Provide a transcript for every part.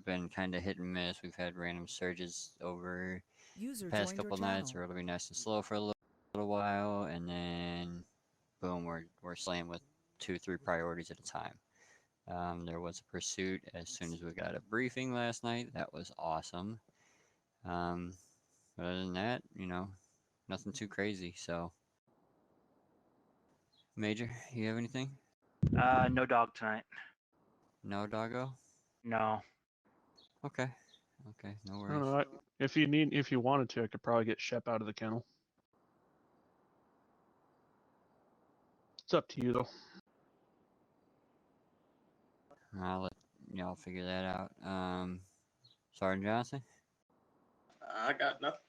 Been kind of hit and miss. We've had random surges over the User past joined your couple nights, channel. or it'll be nice and slow for a little while, and then boom, we're slaying with 2, 3 priorities at a time. There was a pursuit as soon as we got a briefing last night. That was awesome. Um, other than that, nothing too crazy. So, Major, you have anything? No dog tonight. No, doggo? No. Okay. Okay, no I don't worries. know. If you wanted to, I could probably get Shep out of the kennel. It's up to you, though. I'll let y'all figure that out. Sergeant Johnson? I got nothing.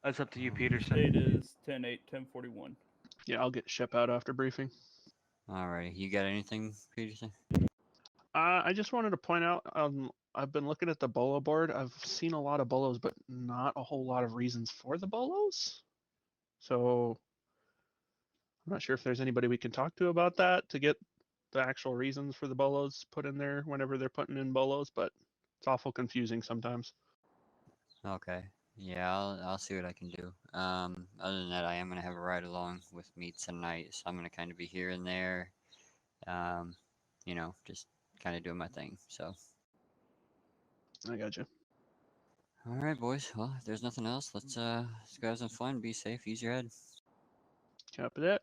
That's up to you, Peterson. Date is 10/8, 10:41. Yeah, I'll get Shep out after briefing. Alrighty, you got anything, Peterson? I just wanted to point out, I've been looking at the bolo board. I've seen a lot of bolos, but not a whole lot of reasons for the bolos. So I'm not sure if there's anybody we can talk to about that to get the actual reasons for the bolos put in there whenever they're putting in bolos, but it's awful confusing sometimes. Okay. Yeah, I'll see what I can do. Other than that, I am gonna have a ride along with me tonight, so I'm gonna kind of be here and there. Just kind of doing my thing. So. I got you. All right, boys. Well, if there's nothing else, let's go have some fun. Be safe. Use your head. Copy that.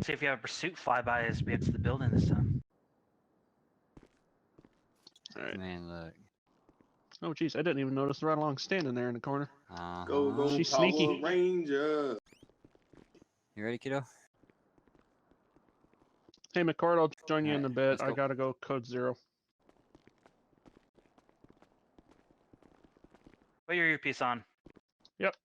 See if you have a pursuit flyby as we get to the building this time. All right. Man, look. Oh, geez, I didn't even notice the ride along standing there in the corner. Go, She's Power sneaky. Ranger. You ready, kiddo? Hey, McCord, I'll join you in Alright, a bit. let's I go. gotta go code 0. Put your earpiece on. Yep.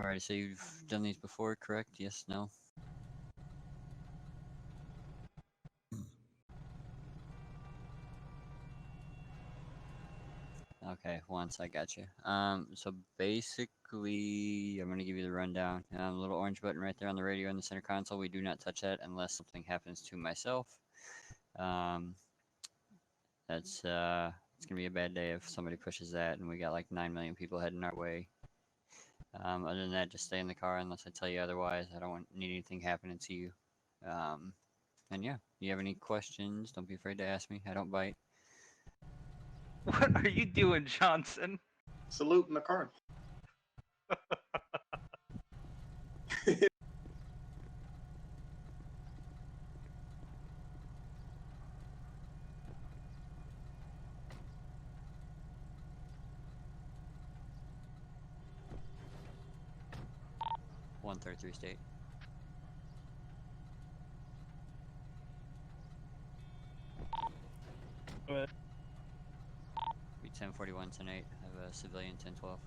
Alright, so you've done these before, correct? Yes, no? Okay, once I got you. So basically, I'm gonna give you the rundown. Little orange button right there on the radio in the center console. We do not touch that unless something happens to myself. It's gonna be a bad day if somebody pushes that, and we got like 9 million people heading our way. Other than that, just stay in the car unless I tell you otherwise. I don't need anything happening to you. And yeah, you have any questions? Don't be afraid to ask me. I don't bite. What are you doing, Johnson? Saluting the car. One third three state. Go ahead. Be 1041 tonight. I have a civilian 1012.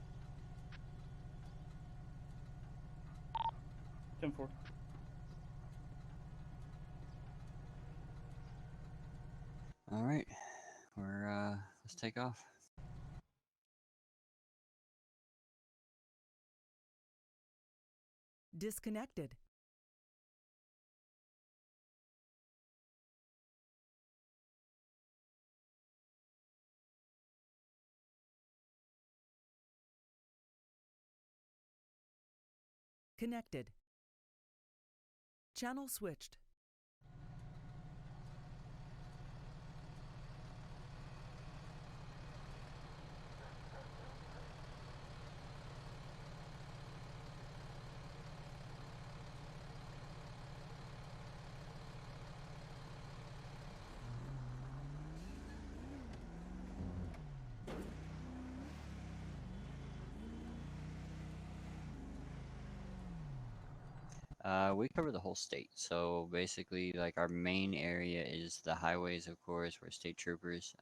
10-4. All right, let's take off. Disconnected. Connected. Channel switched. We cover the whole state. So basically, like our main area is the highways, of course, we're state troopers.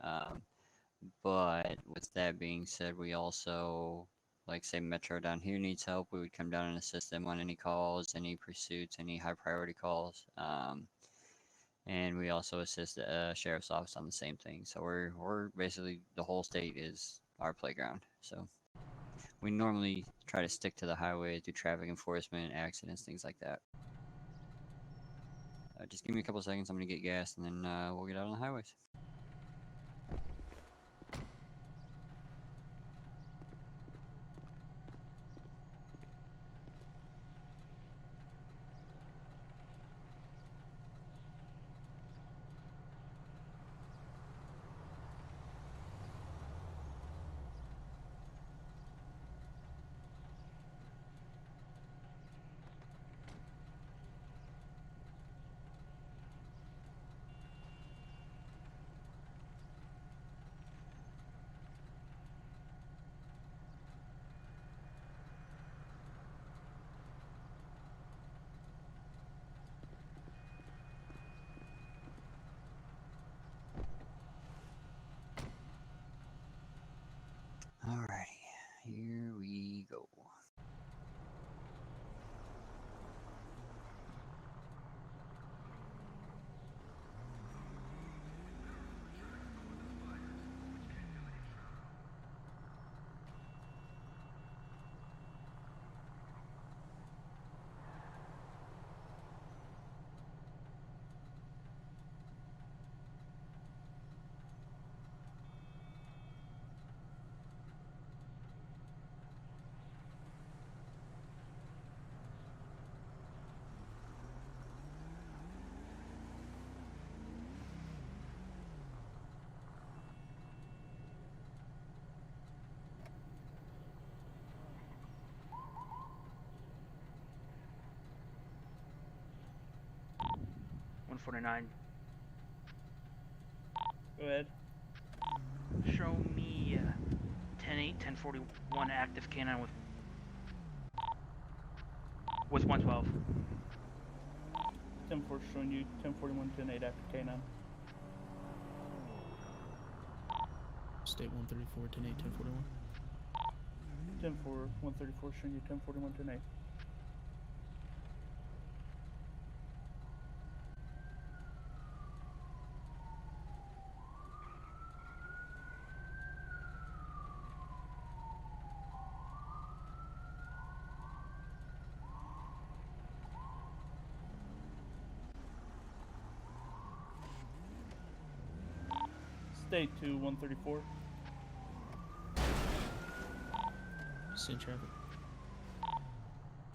But with that being said, we also, like say Metro down here needs help, we would come down and assist them on any calls, any pursuits, any high priority calls. And we also assist the sheriff's office on the same thing. So we're basically the whole state is our playground. So we normally try to stick to the highway, do traffic enforcement, accidents, things like that. Just give me a couple seconds. I'm gonna get gas, and then we'll get out on the highways. Alrighty, here we go. $149. Go ahead. Show me 10-8, 1041 active canine with 112. 10-4 showing you 1041, 10-8 after K9. State 134, 10-8, 1041. 10-4, 134 showing you 1041, 10-8. State 2, 134. Send traffic.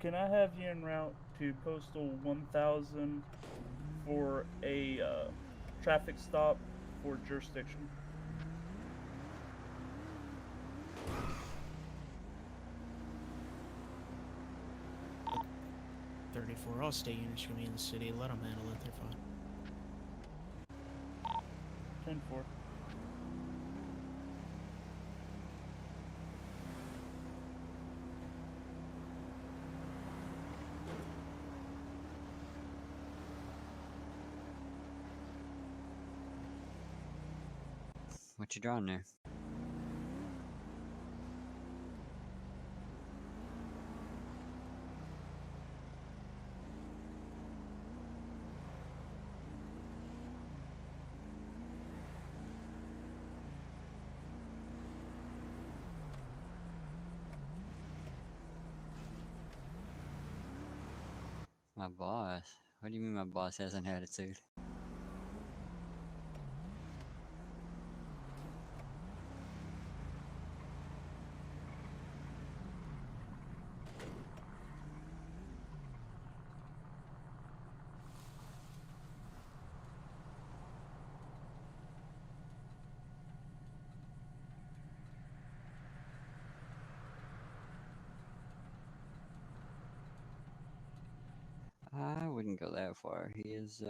Can I have you en route to postal 1000 for a traffic stop for jurisdiction? Look, 34, all state units gonna be in the city. Let them handle it. They're fine. 10-4. What you drawing there? My boss? What do you mean my boss has an attitude? I wouldn't go that far. He's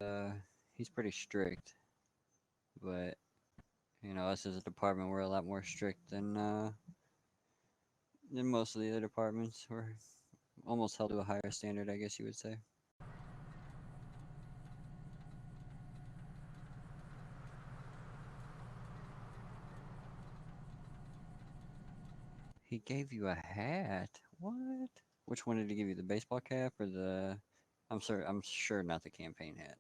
pretty strict. But, you know, us as a department, we're a lot more strict than most of the other departments. We're almost held to a higher standard, I guess you would say. He gave you a hat. What? Which one did he give you? The baseball cap or the? I'm sorry. I'm sure not the campaign hat.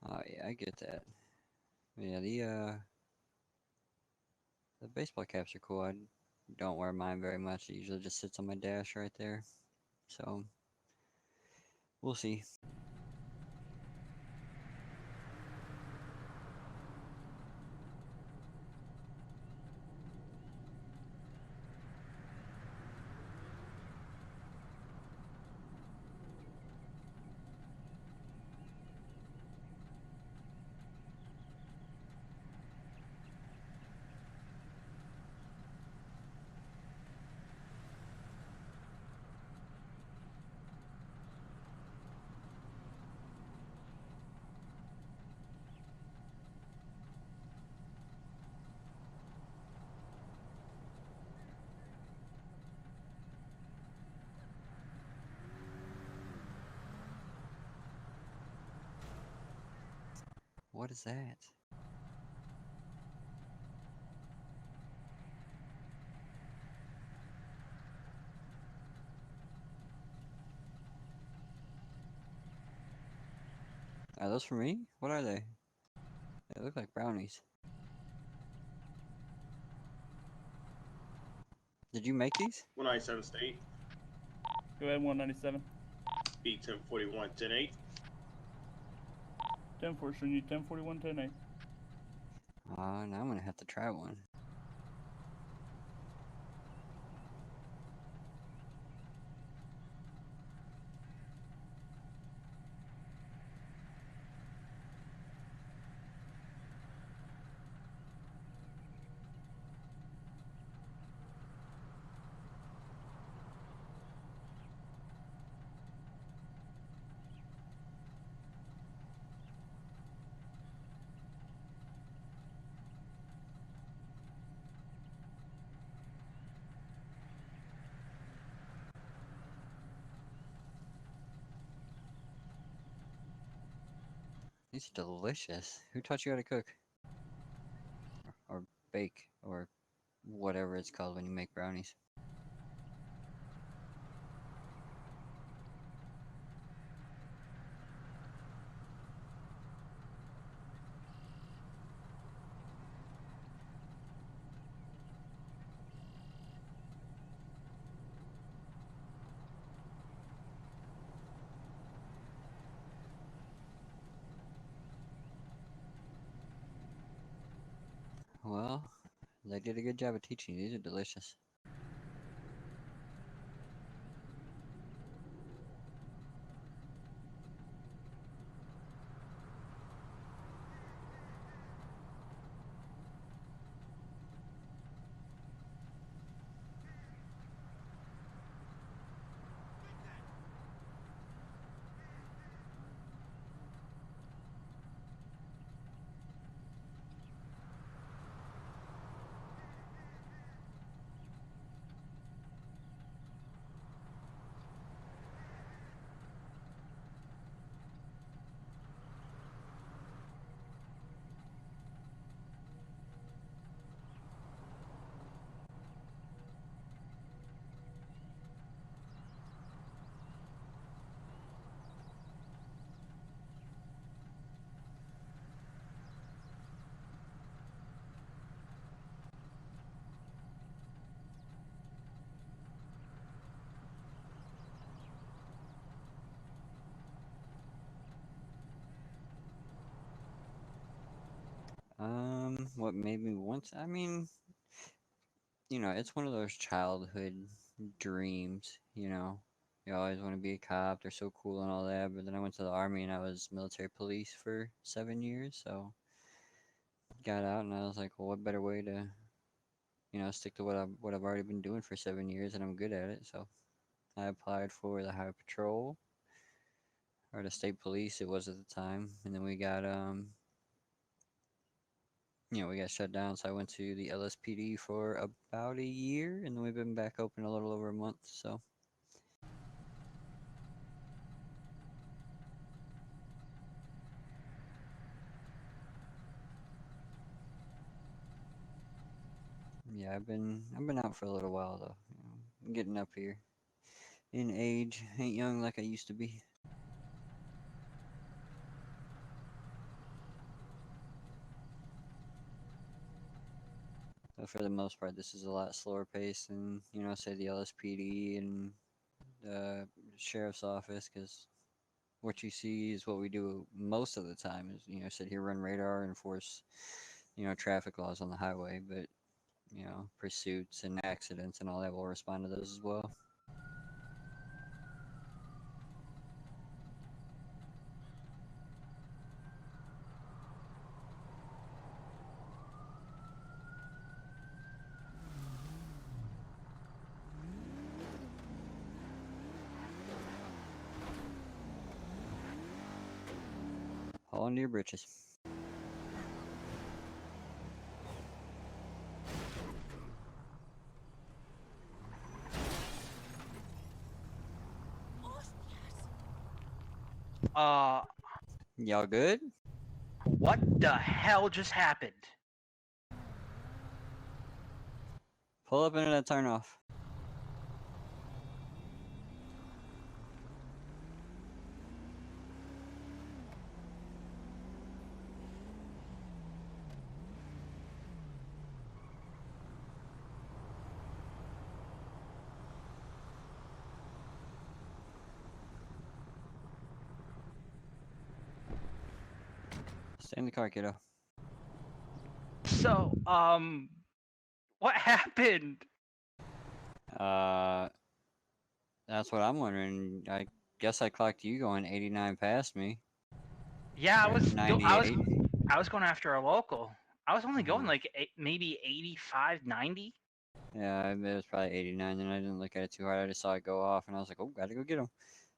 Oh yeah, I get that. Yeah, the baseball caps are cool. I don't wear mine very much. It usually just sits on my dash right there. So we'll see. What is that? Are those for me? What are they? They look like brownies. Did you make these? 197 state. Go ahead, 197. Beat 1041, 10-8. 10-4, showing you 1041, 10-8. Now I'm gonna have to try one. These are delicious. Who taught you how to cook? Or bake? Or whatever it's called when you make brownies? Well, they did a good job of teaching you. These are delicious. what made me want to, I mean, it's one of those childhood dreams, You always want to be a cop, they're so cool and all that, but then I went to the army and I was military police for 7 years, so got out and I was like, well, what better way to, stick to what I've already been doing for 7 years and I'm good at it, so I applied for the Highway Patrol or the state police it was at the time, and then we got shut down, so I went to the LSPD for about a year, and then we've been back open a little over a month, so. Yeah, I've been out for a little while though. I'm getting up here in age, ain't young like I used to be. But for the most part, this is a lot slower pace than, say the LSPD and the sheriff's office, because what you see is what we do most of the time is, sit here, run radar, enforce, traffic laws on the highway, but, pursuits and accidents and all that, will respond to those as well. All into your britches. Y'all good? What the hell just happened? Pull up into that turnoff. Stay in the car, kiddo. So, what happened? That's what I'm wondering. I guess I clocked you going 89 past me. Yeah, Or 98. I was going after a local. I was only going like maybe 85, 90. Yeah, it was probably 89, and I didn't look at it too hard. I just saw it go off, and I was like, oh, gotta go get him.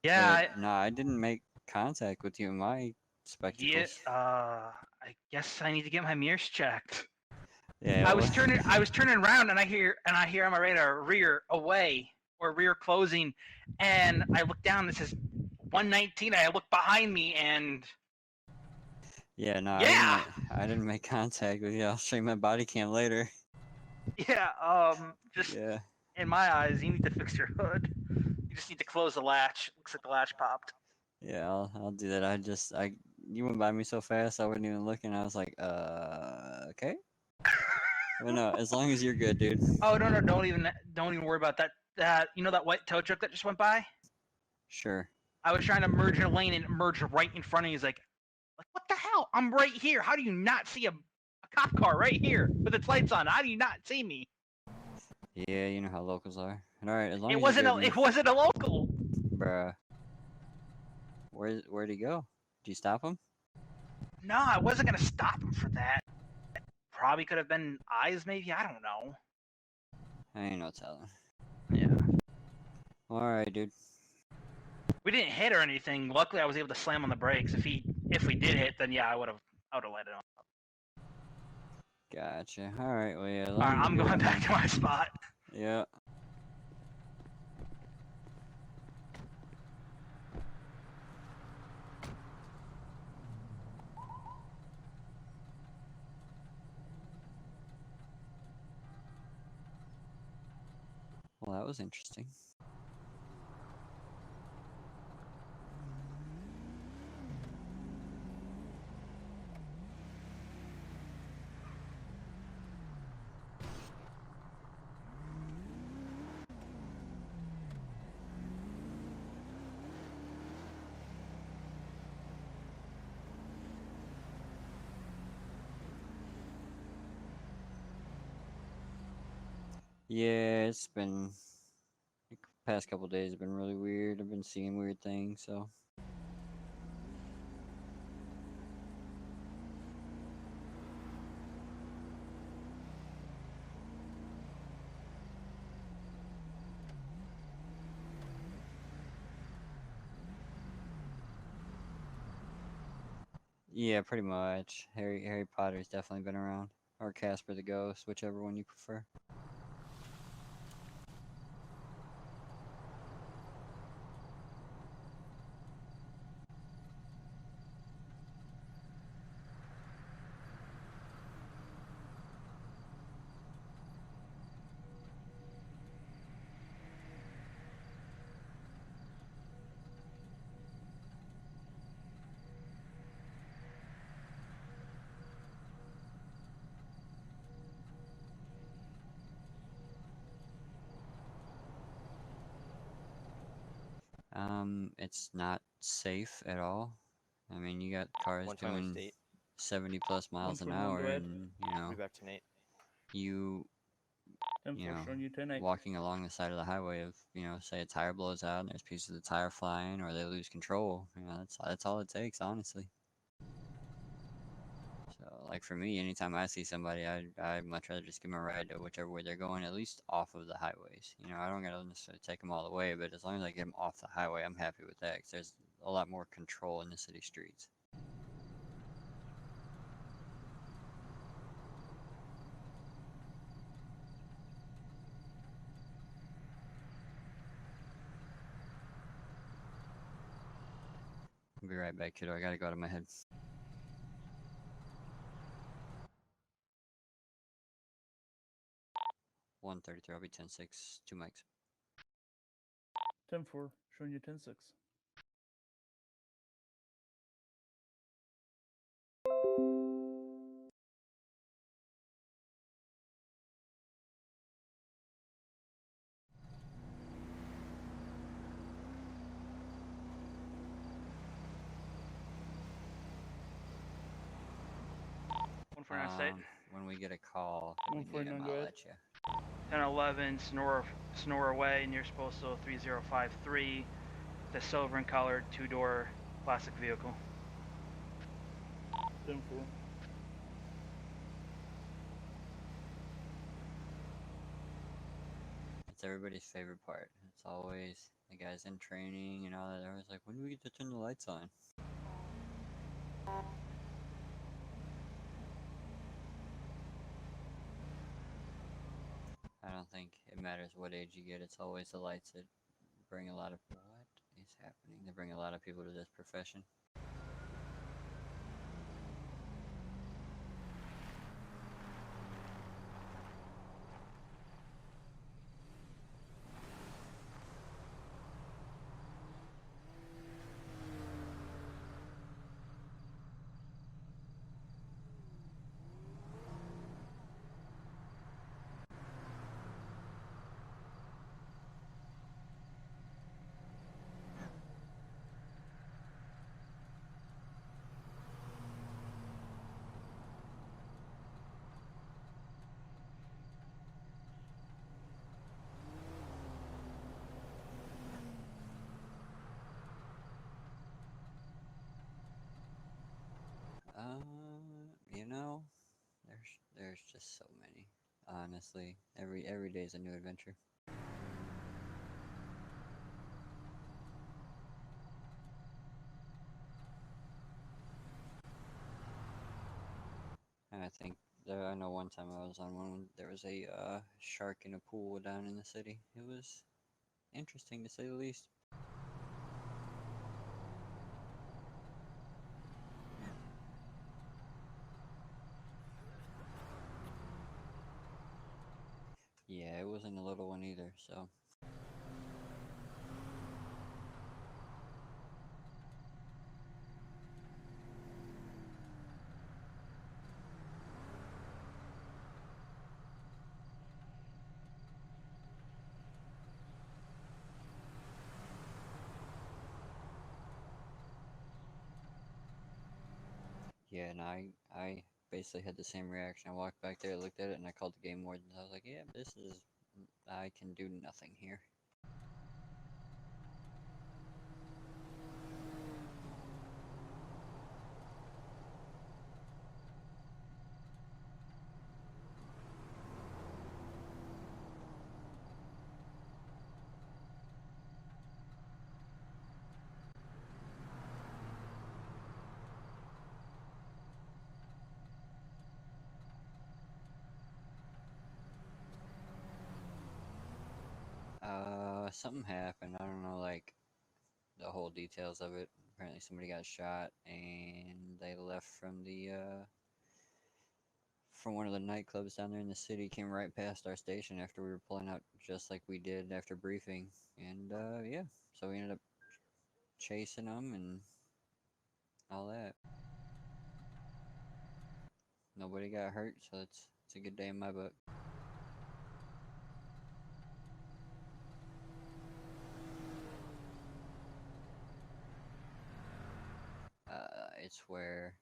Yeah. But, I didn't make contact with you in my spectacles. Yeah. I guess I need to get my mirrors checked. Yeah. I was turning around, and I hear on my radar rear away or rear closing, and I look down. It says 119. I look behind me, and Yeah, no, yeah. I didn't make contact with you. I'll show you my body cam later. Yeah. Just Yeah. in my eyes, you need to fix your hood. You just need to close the latch. Looks like the latch popped. Yeah, I'll do that. You went by me so fast, I wasn't even looking. I was like, okay. But no, as long as you're good, dude. Oh no, don't even worry about that. That white tow truck that just went by? Sure. I was trying to merge in a lane and it merged right in front of me. He's like, what the hell? I'm right here. How do you not see a cop car right here with its lights on? How do you not see me? Yeah, you know how locals are. All right, as long It as wasn't you're good, it wasn't a local. Bruh. Where'd he go? Did you stop him? No, I wasn't gonna stop him for that. Probably could have been eyes, maybe. I don't know. I ain't no telling. Yeah. All right, dude. We didn't hit or anything. Luckily, I was able to slam on the brakes. If we did hit, then yeah, I would have let it on. Gotcha. All right. Well, yeah. All right, I'm going back to my spot. Yeah. Well, that was interesting. Yeah, it's been the past couple days have been really weird. I've been seeing weird things, so. Yeah, pretty much. Harry Potter's definitely been around, or Casper the Ghost, whichever one you prefer. It's not safe at all. I mean, you got cars One final doing state. 70 plus miles an 141, go hour, ahead. and I'll be back to Nate. you 10 you 4 know, showing you 10 8. walking along the side of the highway of, say a tire blows out and there's pieces of the tire flying or they lose control. That's all it takes, honestly. So, like for me, anytime I see somebody, I'd much rather just give them a ride to whichever way they're going, at least off of the highways. I don't gotta necessarily take them all the way, but as long as I get them off the highway, I'm happy with that because there's a lot more control in the city streets. I'll be right back, kiddo. I gotta go out of my head. 133. I'll be 10-6. 2 mics. 10 4 showing you 10 6. One for nine state. When we get a call, we need 149, him, go I'll ahead. let you. 1011 Snore Way near Postal 3053. The silver and colored two-door plastic vehicle. 10 4. It's everybody's favorite part. It's always the guys in training and all that. They're always like, when do we get to turn the lights on? I don't think it matters what age you get. It's always the lights that bring a lot of... What is happening? They bring a lot of people to this profession. There's just so many. Honestly, every day is a new adventure. And I know one time I was on one when there was a shark in a pool down in the city. It was interesting to say the least. Yeah, it wasn't a little one either, so. Yeah, and I basically had the same reaction. I walked back there, looked at it, and I called the game warden. I was like, yeah, this is I can do nothing here. Something happened. I don't know, like, the whole details of it. Apparently somebody got shot and they left from the, from one of the nightclubs down there in the city, came right past our station after we were pulling out, just like we did after briefing. And, yeah, so we ended up chasing them and all that. Nobody got hurt, so it's a good day in my book. It's where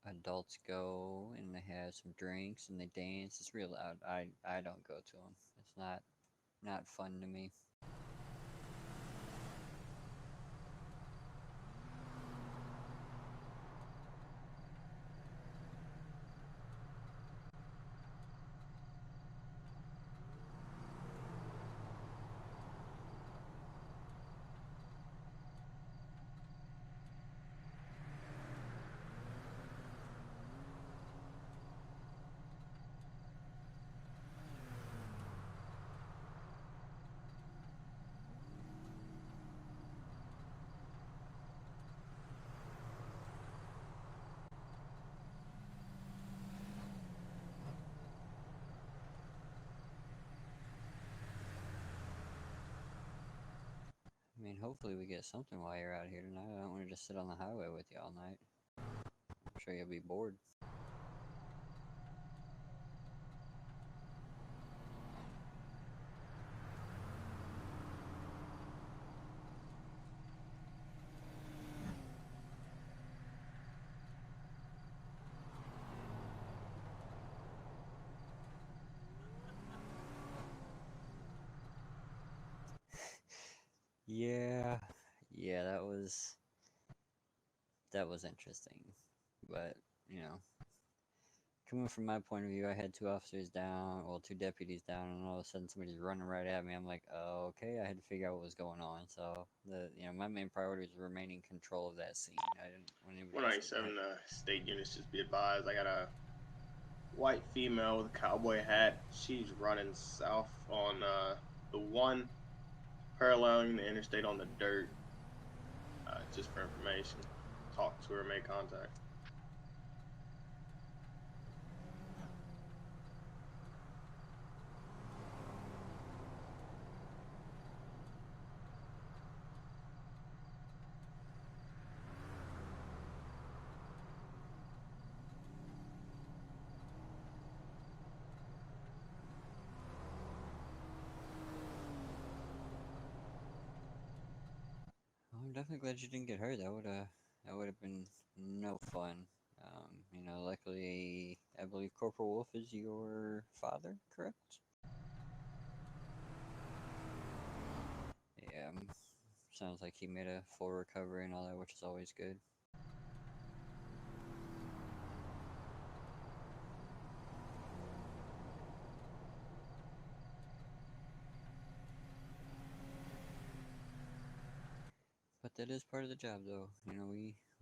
adults go and they have some drinks and they dance. It's real loud. I don't go to them. It's not fun to me. I mean, hopefully we get something while you're out here tonight. I don't want to just sit on the highway with you all night. I'm sure you'll be bored. Yeah, that was interesting. But, you know, coming from my point of view, I had two officers down, well, two deputies down, and all of a sudden somebody's running right at me. I'm like, oh, okay, I had to figure out what was going on. So, my main priority was remaining control of that scene. I didn't want anybody else to get 197 hurt. state units, just be advised. I got a white female with a cowboy hat. She's running south on the one, paralleling the interstate on the dirt. Just for information. Talk to her, make contact. Well, I'm definitely glad you didn't get hurt. That would have been no fun. Luckily, I believe Corporal Wolf is your father, correct? Yeah, sounds like he made a full recovery and all that, which is always good. But that is part of the job, though.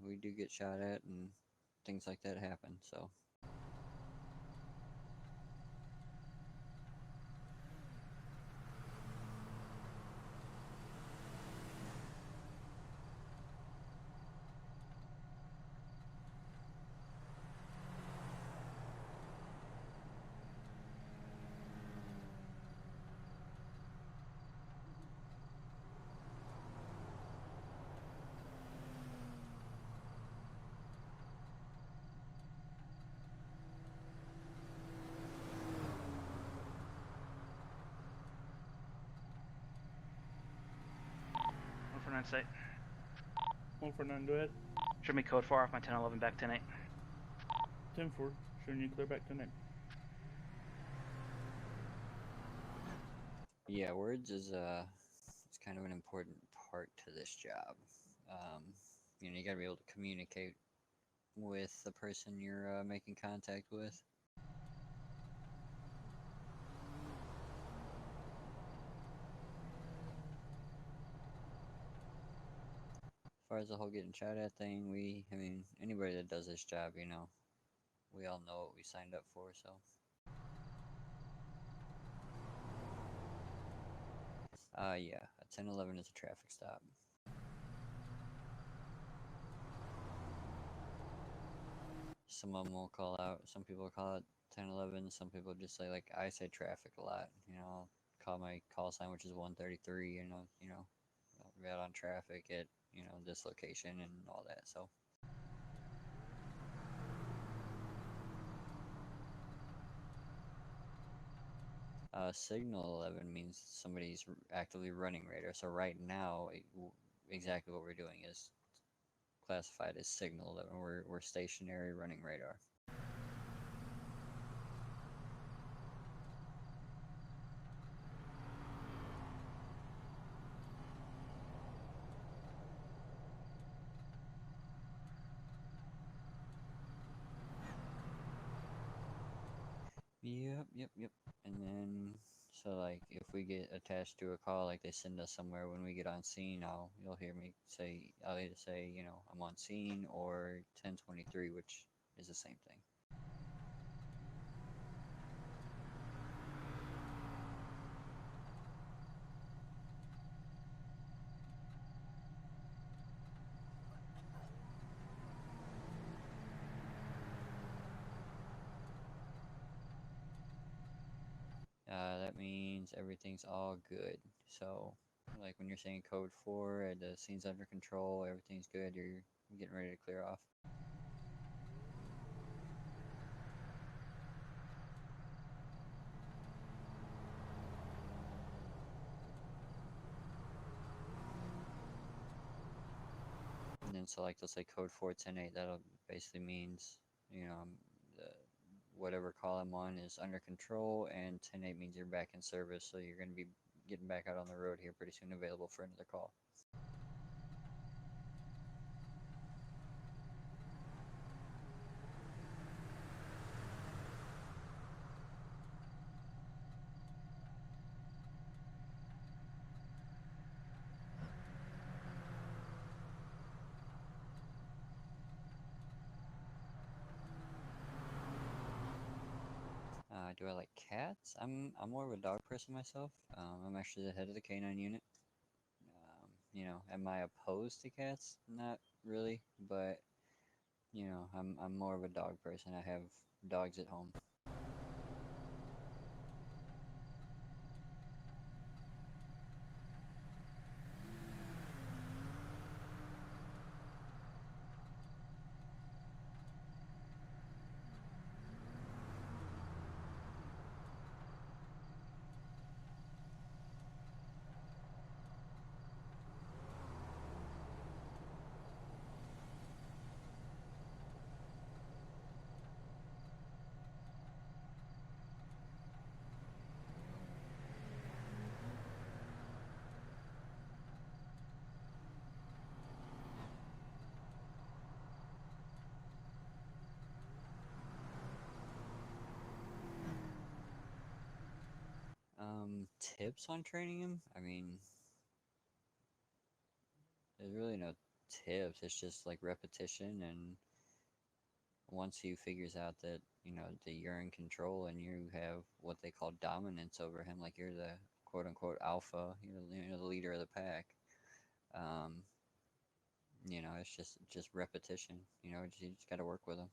We do get shot at and things like that happen, so. One for 9 site. 149, go ahead. Show me code 4 off my 1011 back 10-8. 10-4, showing you clear back 10-8. Yeah, words is it's kind of an important part to this job. Um, you gotta be able to communicate with the person you're making contact with. As far as the whole getting shot at thing, I mean, anybody that does this job, we all know what we signed up for, so. Yeah, a 1011 is a traffic stop. Some of them will call out, some people call it 1011, some people just say, like, I say traffic a lot, I'll call my call sign, which is 133, we're out on traffic at, this location and all that, so. Signal 11 means somebody's actively running radar. So right now, exactly what we're doing is classified as signal 11. We're stationary running radar. Yep. And then, so like, if we get attached to a call, like they send us somewhere when we get on scene, you'll hear me say, I'll either say, I'm on scene, or 1023, which is the same thing. That means everything's all good. So, like when you're saying code 4, the scene's under control, everything's good, you're getting ready to clear off. And then, so like they'll say code 4, 10-8, that'll basically means, the, whatever call I'm on is under control, and 10-8 means you're back in service, so you're going to be getting back out on the road here pretty soon, available for another call. Do I like cats? I'm more of a dog person myself. I'm actually the head of the canine unit. Am I opposed to cats? Not really, but I'm more of a dog person. I have dogs at home. Tips on training him? I mean, there's really no tips. It's just like repetition, and once he figures out that, that you're in control and you have what they call dominance over him, like you're the quote unquote alpha, you're the leader of the pack. It's just repetition. You just got to work with him.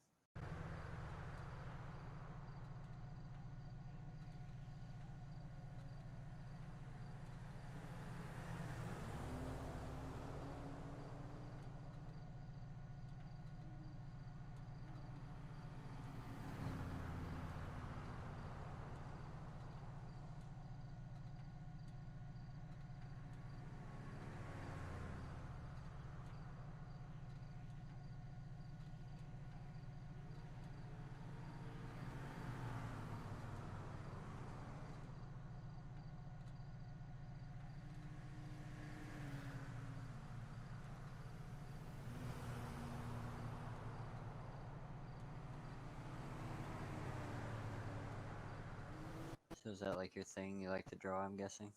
So is that like your thing? You like to draw, I'm guessing?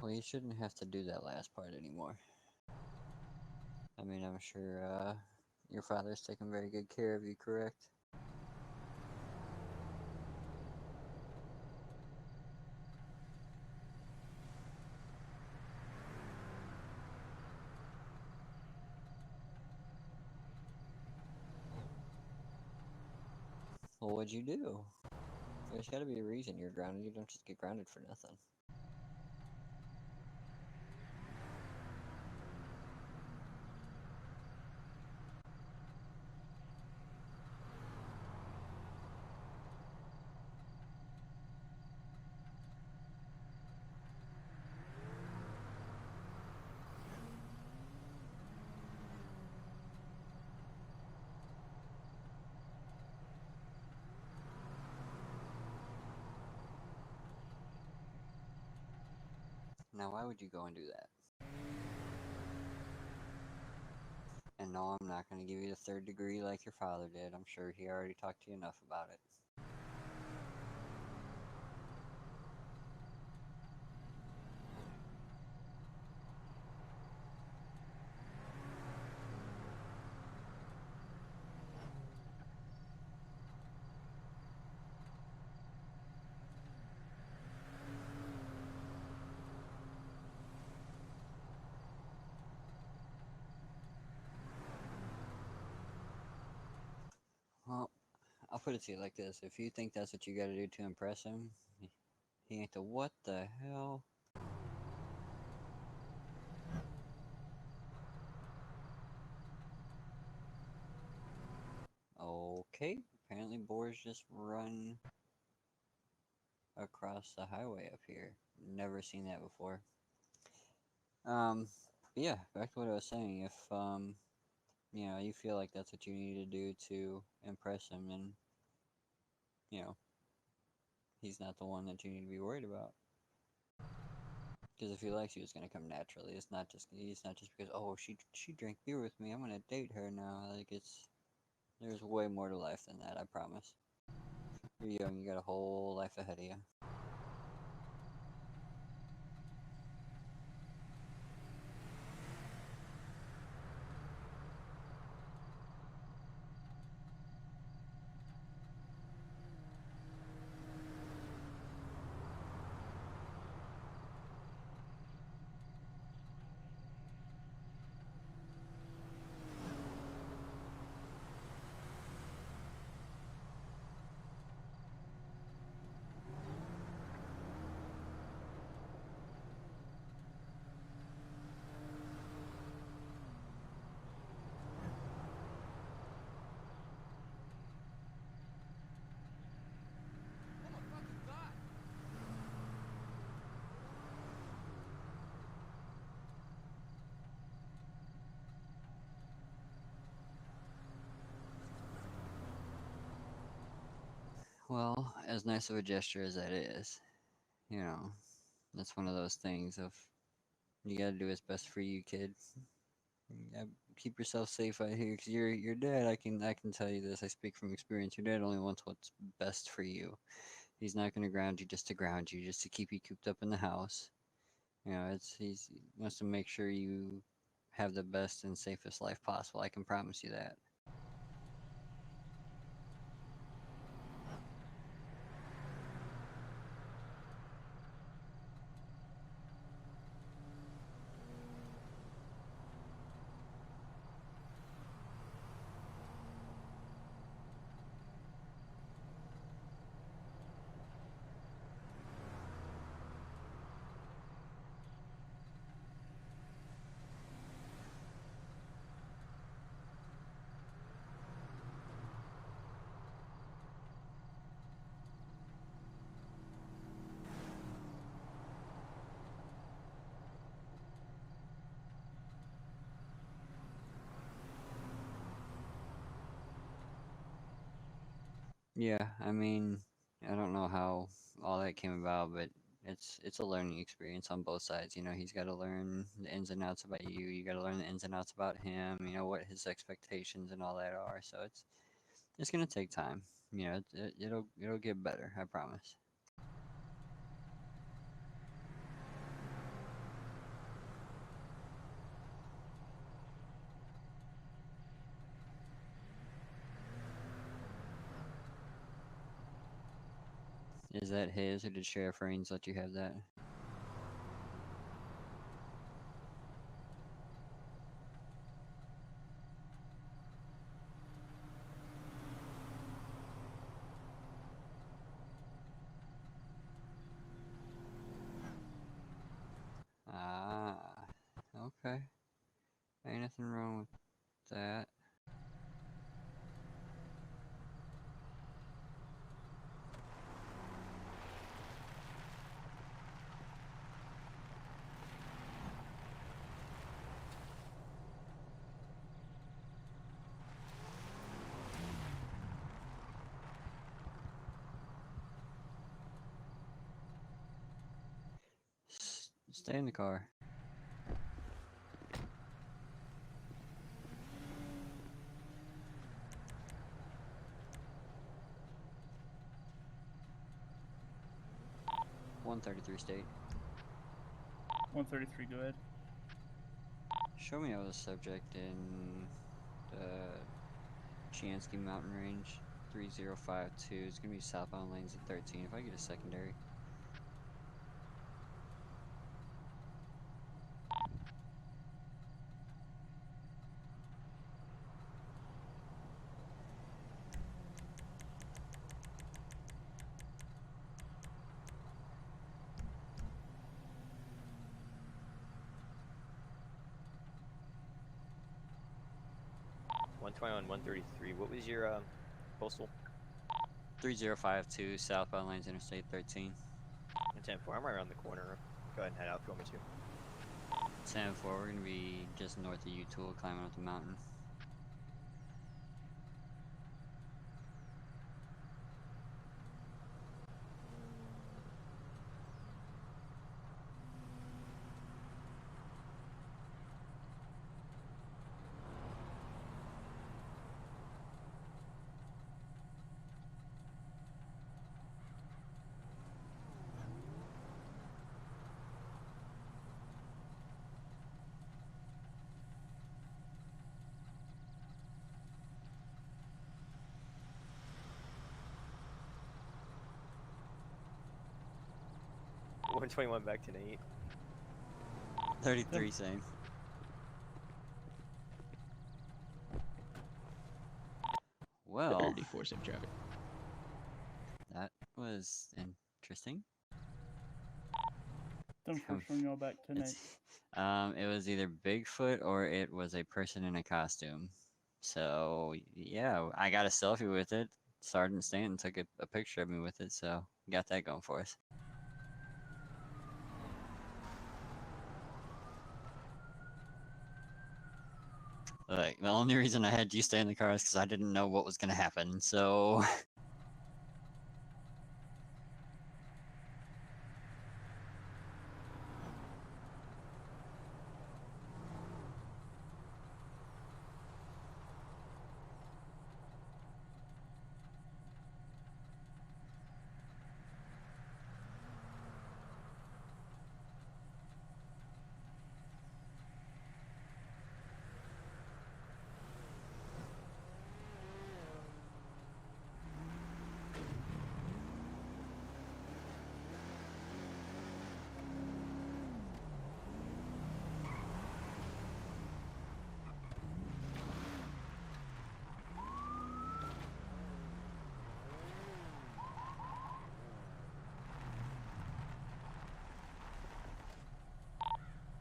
Well, you shouldn't have to do that last part anymore. I mean, I'm sure your father's taken very good care of you, correct? Well, what'd you do? There's gotta be a reason you're grounded. You don't just get grounded for nothing. Now, why would you go and do that? And no, I'm not going to give you the third degree like your father did. I'm sure he already talked to you enough about it. Well, I'll put it to you like this. If you think that's what you gotta do to impress him, he ain't the what the hell? Okay, apparently boars just run across the highway up here. Never seen that before. Yeah, back to what I was saying. If, you know, you feel like that's what you need to do to impress him, then, you know, he's not the one that you need to be worried about. Because if he likes you, it's gonna come naturally. It's not just because, oh, she drank beer with me, I'm gonna date her now. Like, there's way more to life than that, I promise. You're young, you got a whole life ahead of you. Well, as nice of a gesture as that is, you know, that's one of those things of, you gotta do what's best for you, kid. You gotta keep yourself safe out here, because your dad, I can tell you this, I speak from experience, your dad only wants what's best for you. He's not gonna ground you just to ground you, just to keep you cooped up in the house. You know, he wants to make sure you have the best and safest life possible, I can promise you that. Yeah, I mean, I don't know how all that came about, but it's a learning experience on both sides. You know, he's got to learn the ins and outs about you. You got to learn the ins and outs about him. You know what his expectations and all that are. So it's gonna take time. You know, it'll get better. I promise. Is that his, or did Sheriff Rains let you have that? Ah, okay. Ain't nothing wrong with that. Stay in the car. $133 state. 133, go ahead. Show me all the subject in the Chiansky Mountain Range 3052. It's gonna be southbound lanes at 13. If I get a secondary. On 133. What was your postal? 3052 southbound lanes Interstate 13. 10-4. I'm right around the corner. Go ahead and head out if you want me to. 10-4. We're gonna be just north of U-Tool, climbing up the mountain. One 121 back to Nate. 33 same. Well, 34 safe traffic. that was interesting. Then first bring y'all back tonight. It was either Bigfoot or it was a person in a costume. So yeah, I got a selfie with it. Sergeant Stanton took a picture of me with it, so got that going for us. Like, the only reason I had you stay in the car is because I didn't know what was gonna happen, so...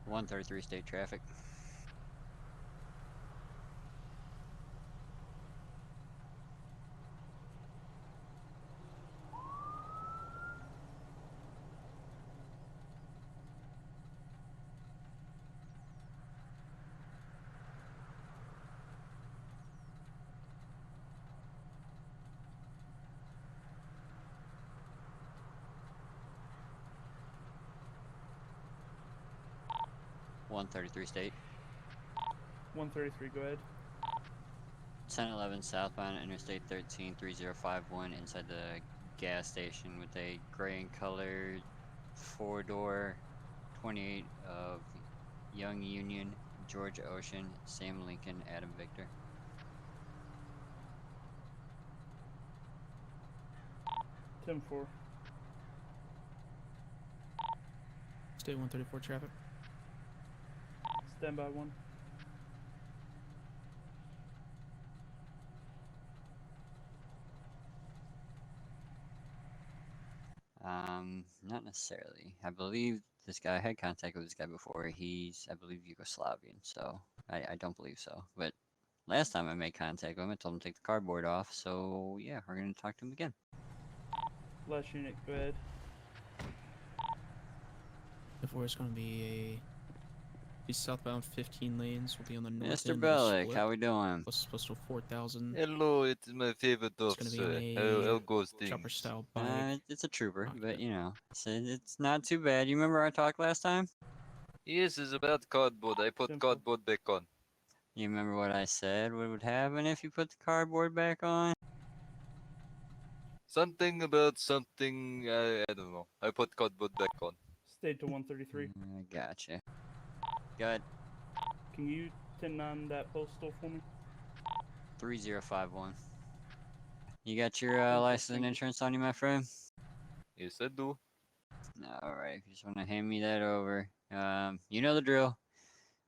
$133 state traffic. 133 State. 133, go ahead. 1011 southbound Interstate 13 3051 inside the gas station with a gray and colored 4-door 28 of Young Union, George Ocean, Sam Lincoln, Adam Victor. Tim 4. State 134 traffic. Stand by 1. Not necessarily. I believe this guy, I had contact with this guy before. He's, I believe, Yugoslavian, so I don't believe so. But last time I made contact with him, I told him to take the cardboard off, so yeah, we're gonna talk to him again. Last unit, go ahead. Therefore, it's going to be southbound 15 lanes. Will be on the north Mr. end of the Bellick, split. how we doing? Close to 4,000. Hello, it is my favorite It's going to officer. be on How a goes chopper things? style bike. It's a trooper, Okay. but you know, it's not too bad. You remember our talk last time? Yes, it's about cardboard. I put Simple. cardboard back on. You remember what I said? What would happen if you put the cardboard back on? Something about something, I don't know. I put cardboard back on. Stay to 133. I gotcha. Good. Can you 10-9 that postal for me? 3051. You got your Thank you, license thank and you. insurance on you, my friend? Yes, I do. Alright, if you just want to hand me that over. You know the drill.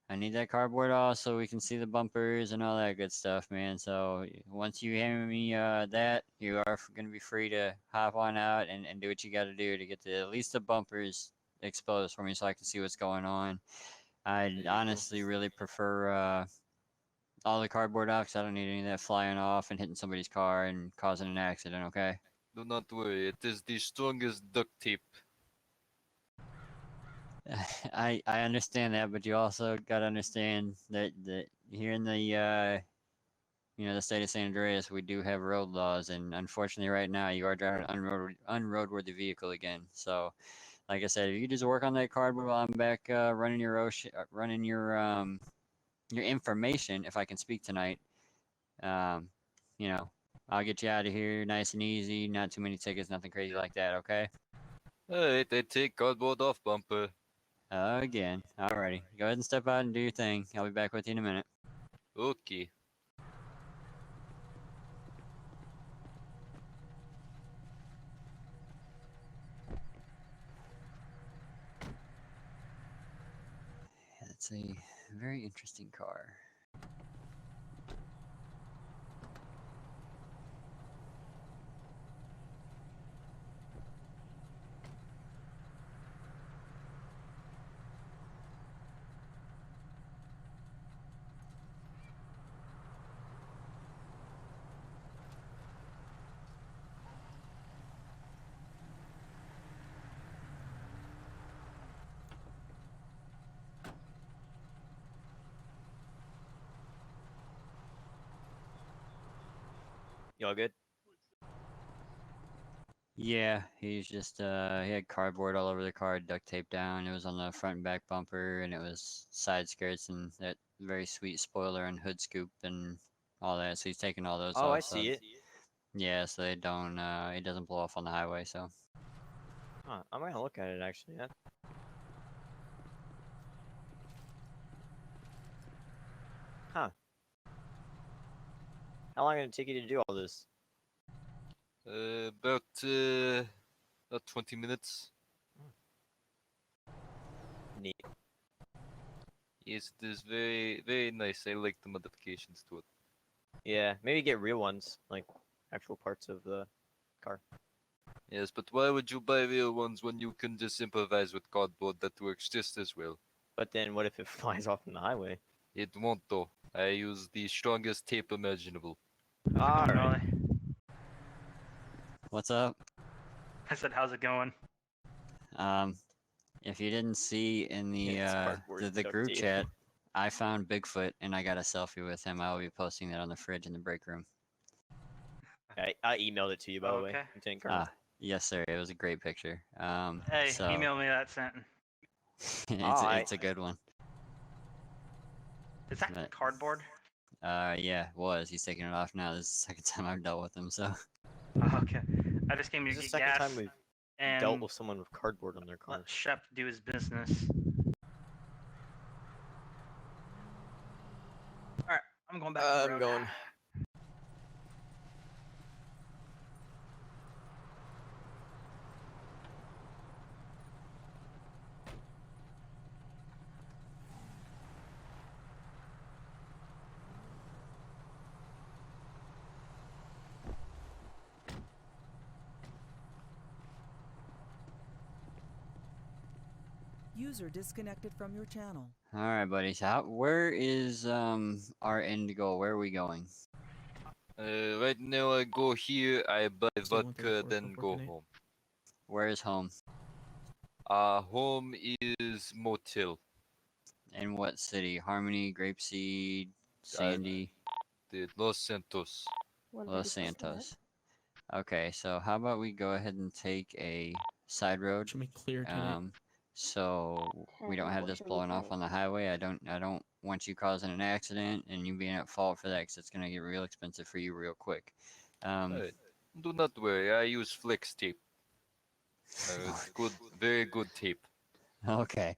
I need that cardboard off so we can see the bumpers and all that good stuff, man. So once you hand me that, you are going to be free to hop on out and do what you got to do to get at least the bumpers exposed for me so I can see what's going on. I you go. honestly really prefer all the cardboard off 'cause I don't need any of that flying off and hitting somebody's car and causing an accident, okay? Do not worry, it is the strongest duct tape. I understand that, but you also got to understand that here in the the state of San Andreas, we do have road laws, and unfortunately, right now you are driving an unroadworthy vehicle again. So, like I said, if you just work on that cardboard while I'm back running your information, if I can speak tonight, you know, I'll get you out of here nice and easy. Not too many tickets, nothing crazy like that. Okay? Alright, I take cardboard off bumper. Again. Alrighty. Go ahead and step out and do your thing. I'll be back with you in a minute. Okay. It's a very interesting car. You all good? Yeah, he's just he had cardboard all over the car, duct tape down. It was on the front and back bumper, and it was side skirts and that very sweet spoiler and hood scoop and all that. So he's taking all those Oh, off. I so see it. yeah, so they don't it doesn't blow off on the highway. So Huh, I'm gonna look at it actually. Huh. How long did it take you to do all this? About 20 minutes. Neat. Yes, it is very, very nice. I like the modifications to it. Yeah, maybe get real ones, like actual parts of the car. Yes, but why would you buy real ones when you can just improvise with cardboard that works just as well? But then what if it flies off on the highway? It won't though. I use the strongest tape imaginable. How's it going, Alright. Raleigh? what's up? I said, how's it going? If you didn't see in It's cardboard the duct group tape. chat, I found Bigfoot and I got a selfie with him. I will be posting that on the fridge in the break room. I emailed it to you, by the way, Okay. Lieutenant Colonel. Ah, yes, sir. It was a great picture. Hey, so email me that sentence. it's Alright. it's a good one. Is that But- cardboard? Yeah, was. He's taking it off now. This is the second time I've dealt with him, so. Oh, okay. I just came here This to is the get second gas time we've and dealt with someone with cardboard on their car. let Shep do his business. Alright, I'm going back to the I'm road. going. User disconnected from your channel. All right, buddy. So, where is our end goal? Where are we going? Right now I go here, I buy Stay vodka, 134, then go 448. home. Where is home? Home is motel. In what city? Harmony, Grapeseed, Sandy, The Los Santos. Los Santos. Okay, so how about we go ahead and take a side road, Should be clear today. so we don't have this blowing off on the highway. I don't want you causing an accident and you being at fault for that, because it's gonna get real expensive for you real quick. Right. Do not worry, I use flex tape. Good, very good tape. Okay,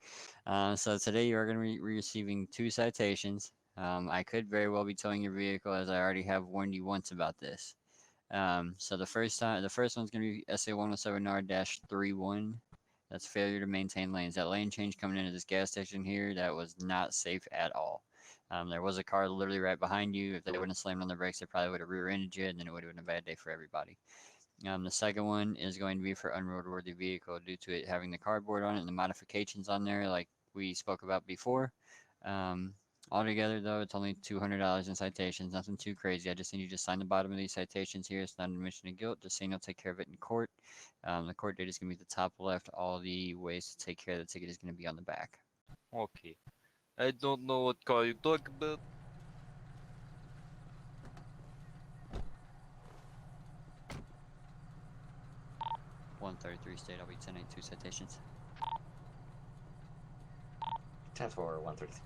so today you are going to be receiving 2 citations. I could very well be towing your vehicle, as I already have warned you once about this. So the first one's going to be SA 107R-31. That's failure to maintain lanes. That lane change coming into this gas station here, that was not safe at all. There was a car literally right behind you. If they wouldn't have slammed on their brakes, they probably would have rear-ended you, and then it would have been a bad day for everybody. The second one is going to be for unroadworthy vehicle, due to it having the cardboard on it and the modifications on there like we spoke about before. Altogether though, it's only $200 in citations, nothing too crazy. I just need you to sign the bottom of these citations here. It's not an admission of guilt, just saying you'll take care of it in court. The court date is going to be at the top left. All the ways to take care of the ticket is going to be on the back. Okay. I don't know what car you talk about. .133 state, I'll be sending 2 citations. 10 for 133.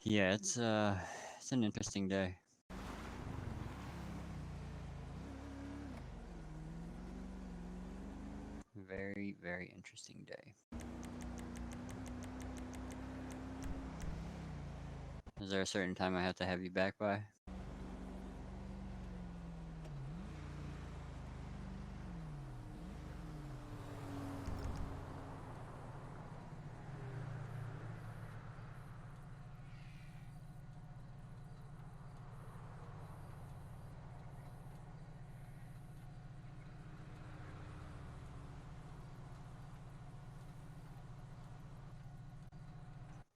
Yeah, it's an interesting day. Very, very interesting day. Is there a certain time I have to have you back by?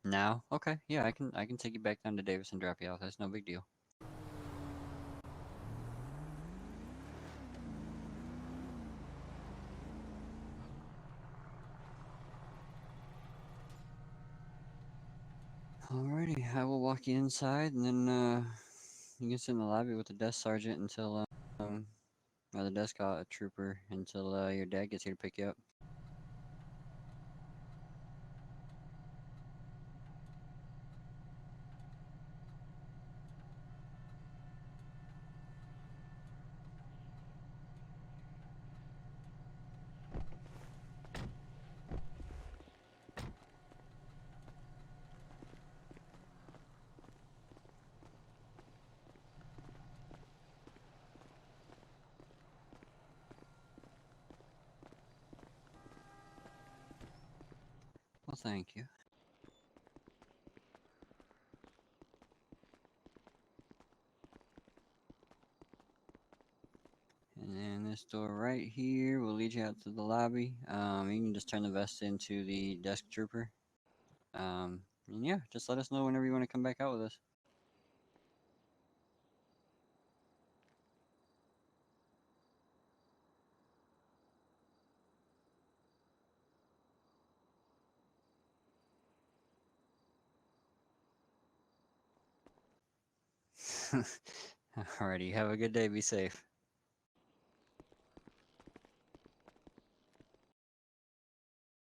Now? Okay, yeah, I can take you back down to Davis and drop you off. That's no big deal. Alrighty, I will walk you inside, and then you can sit in the lobby with the desk sergeant until or the desk trooper until your dad gets here to pick you up. Well, thank you. And then this door right here will lead you out to the lobby. You can just turn the vest into the desk trooper. And yeah, just let us know whenever you want to come back out with us. Alrighty, have a good day. Be safe.